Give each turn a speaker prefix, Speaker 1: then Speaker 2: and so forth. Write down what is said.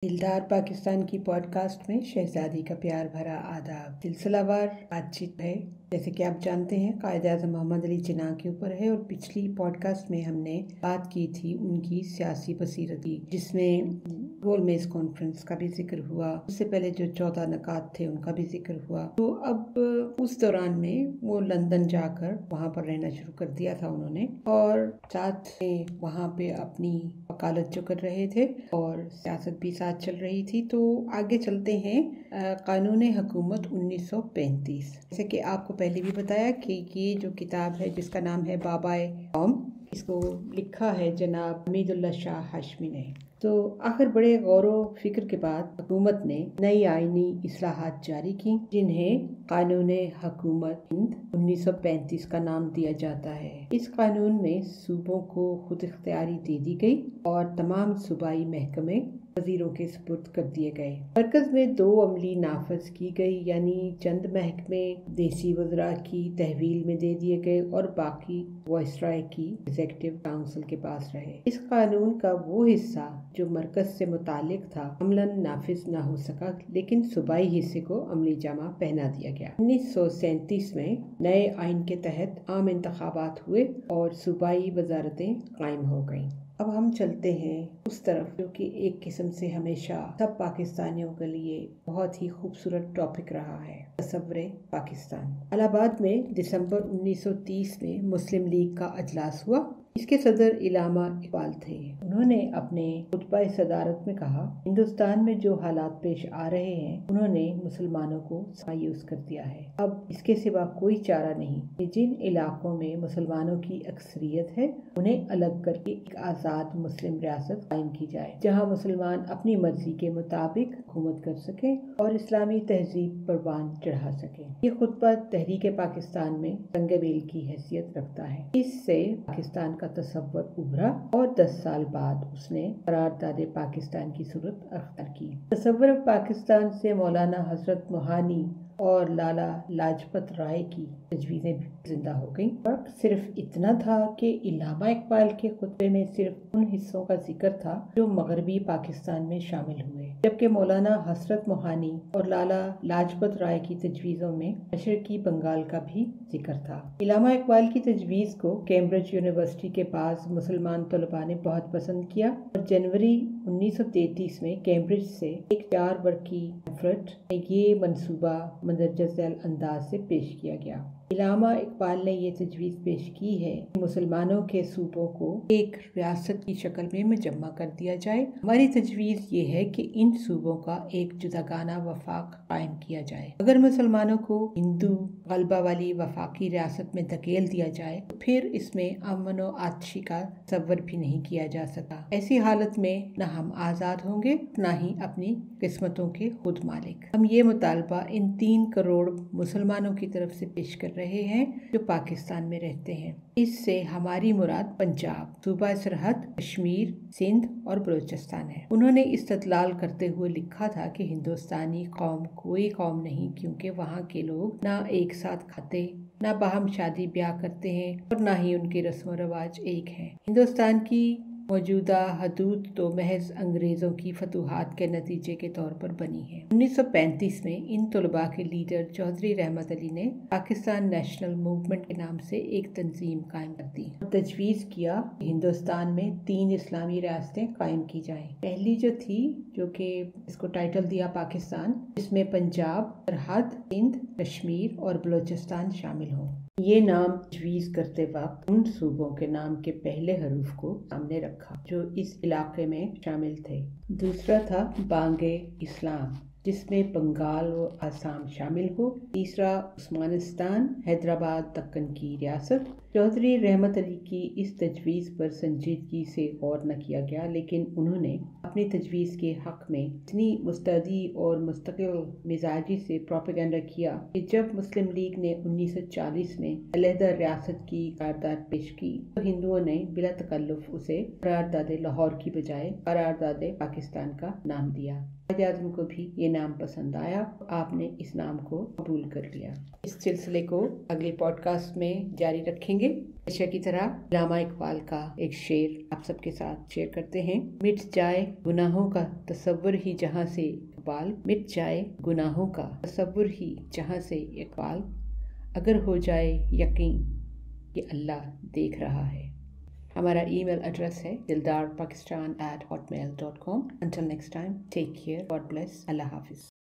Speaker 1: दिलदार पाकिस्तान की पॉडकास्ट में शहजादी का प्यार भरा आदाब सिलसिला वार बातचीत है। जैसे कि आप जानते हैं कायद-ए-आज़म मोहम्मद अली जिन्ना के ऊपर है और पिछली पॉडकास्ट में हमने बात की थी उनकी सियासी बसीरत की, जिसमें गोलमेज कॉन्फ्रेंस का भी जिक्र हुआ। उससे पहले जो 14 नकात थे उनका भी जिक्र हुआ। तो अब उस दौरान में वो लंदन जाकर वहाँ पर रहना शुरू कर दिया था उन्होंने, और साथ में वहाँ पे अपनी वकालत जो कर रहे थे और सियासत भी साथ चल रही थी। तो आगे चलते हैं कानून हुकूमत 1935। जैसे कि आपको पहले भी बताया कि ये जो किताब है जिसका नाम है बाबाए कौम, इसको लिखा है जनाब हमीदुल्लाह शाह हाशमी ने। तो आखिर बड़े गौर फिक्र के बाद हुकूमत ने नई आईनी इस्लाहात जारी की, जिन्हें कानून हुकूमत हिंद 1935 का नाम दिया जाता है। इस कानून में सूबों को खुद इख्तियारी दे दी गई और तमाम सूबाई महकमे वजीरों के सुपुर्द कर दिए गए। मरकज में 2 अमली नाफज की गई, यानी चंद महकमे देसी वज़रा की तहवील में दे दिए गए और बाकी वाइसराय की एग्जीक्यूटिव काउंसिल के पास रहे। इस कानून का वो हिस्सा जो मरकज से मुतालिक था अमलन नाफिज न हो सका, लेकिन सूबाई हिस्से को अमली जामा पहना दिया गया। 1937 में नए आइन के तहत आम इंतखाबात हुए और सूबाई वजारतें कायम हो गईं। अब हम चलते हैं उस तरफ जो कि एक किस्म से हमेशा सब पाकिस्तानियों के लिए बहुत ही खूबसूरत टॉपिक रहा है, तस्वुरे पाकिस्तान। इलाहाबाद में दिसंबर 1930 में मुस्लिम लीग का अजलास हुआ। इसके सदर इलामा इकबाल थे। उन्होंने अपने खुतबा सदारत में कहा, हिंदुस्तान में जो हालात पेश आ रहे हैं उन्होंने मुसलमानों को मायूस कर दिया है। अब इसके सिवा कोई चारा नहीं कि जिन इलाकों में मुसलमानों की अक्सरियत है उन्हें अलग करके एक आज़ाद मुस्लिम रियासत कायम की जाए, जहाँ मुसलमान अपनी मर्जी के मुताबिक हुकूमत कर सकें और इस्लामी तहजीब परवान चढ़ा सकें। ये खुतबा तहरीक पाकिस्तान में संगमेल की हैसियत रखता है। इससे पाकिस्तान का तसव्वुर उभरा और 10 साल बाद उसने करारदाद पाकिस्तान की सूरत अख्तियार की। तसव्वुर पाकिस्तान से मौलाना हजरत मोहानी और लाला लाजपत राय की तजवीज़ें भी जिंदा हो गईं। फर्क सिर्फ इतना था कि इलामा इकबाल के खुतबे में सिर्फ उन हिस्सों का जिक्र था जो मगरबी पाकिस्तान में शामिल हुए, जबकि मौलाना हजरत मोहानी और लाला लाजपत राय की तजवीज़ों में मशरकी बंगाल का भी जिक्र था। इलामा इकबाल की तजवीज़ को कैम्ब्रिज यूनिवर्सिटी के पास मुसलमान तलबा ने बहुत पसंद किया और जनवरी 1933 में कैम्ब्रिज से एक 4 वर्की एफर्ट में ये मंसूबा मंदरजा झैल अंदाज से पेश किया गया। इलामा इकबाल ने ये तजवीज़ पेश की है कि मुसलमानों के सूबों को एक रियासत की शक्ल में मुजम्मा कर दिया जाए। हमारी तजवीज़ ये है कि इन सूबों का एक जुदागाना वफाक कायम किया जाए। अगर मुसलमानों को हिंदू गलबा वाली वफाकी रियासत में धकेल दिया जाए तो फिर इसमें अमन व आतशी का तसव्वुर भी नहीं किया जा सका। ऐसी हालत में न हम आज़ाद होंगे न ही अपनी किस्मतों के खुद मालिक। हम ये मुतालबा इन 3 करोड़ मुसलमानों की तरफ से पेश कर रहे हैं जो पाकिस्तान में रहते हैं। इससे हमारी मुराद पंजाब, सूबा सरहद, कश्मीर, सिंध और बलूचिस्तान है। उन्होंने इस्तदलाल करते हुए लिखा था कि हिंदुस्तानी कौम कोई कौम नहीं, क्योंकि वहाँ के लोग ना एक साथ खाते, ना बाहम शादी ब्याह करते हैं और ना ही उनके रस्म रवाज एक हैं। हिंदुस्तान की मौजूदा हदूद तो महज अंग्रेज़ों की फतूहात के नतीजे के तौर पर बनी है। 1935 में इन तलबा के लीडर चौधरी रहमत अली ने पाकिस्तान नेशनल मूवमेंट के नाम से एक तंजीम कायम कर दी और तजवीज़ किया कि हिंदुस्तान में 3 इस्लामी रियासतें कायम की जाएं। पहली जो थी, जो कि इसको टाइटल दिया पाकिस्तान, जिसमें पंजाब, सरहद, सिंध, कश्मीर और बलूचिस्तान शामिल हों। ये नाम तजवीज़ करते वक्त उन सूबों के नाम के पहले हरूफ को सामने रखा जो इस इलाके में शामिल थे। दूसरा था बांगे इस्लाम, जिसमें बंगाल और आसाम शामिल हो। तीसरा उस्मानिस्तान, हैदराबाद दक्कन की रियासत। चौधरी रहमत अली की इस तजवीज़ पर संजीदगी से गौर न किया गया, लेकिन उन्होंने अपनी तजवीज़ के हक़ में इतनी मुस्तदी और मुस्तकिल मिजाजी से प्रोपेगेंडा किया कि जब मुस्लिम लीग ने 1940 में अलहदा रियासत की करारदाद पेश की तो हिंदुओं ने बिला तकल्लुफ़ उसे करारदाद लाहौर की बजाय करारदाद पाकिस्तान का नाम दिया। कायद-ए-आज़म को भी ये नाम पसंद आया, आपने इस नाम को कबूल कर लिया। इस सिलसिले को अगली पॉडकास्ट में जारी रखेंगे। گے۔ ہمیشہ کی طرح علامہ اقبال کا ایک شعر آپ سب کے ساتھ شیئر کرتے ہیں۔ مٹ جائے گناہوں کا تصور ہی جہاں سے اقبال، مٹ جائے گناہوں کا تصور ہی جہاں سے اقبال، اگر ہو جائے یقین کہ اللہ دیکھ رہا ہے۔ ہمارا ای میل ایڈریس ہے dildarpakistan@hotmail.com۔ Until next time, take care, God bless, اللہ حافظ۔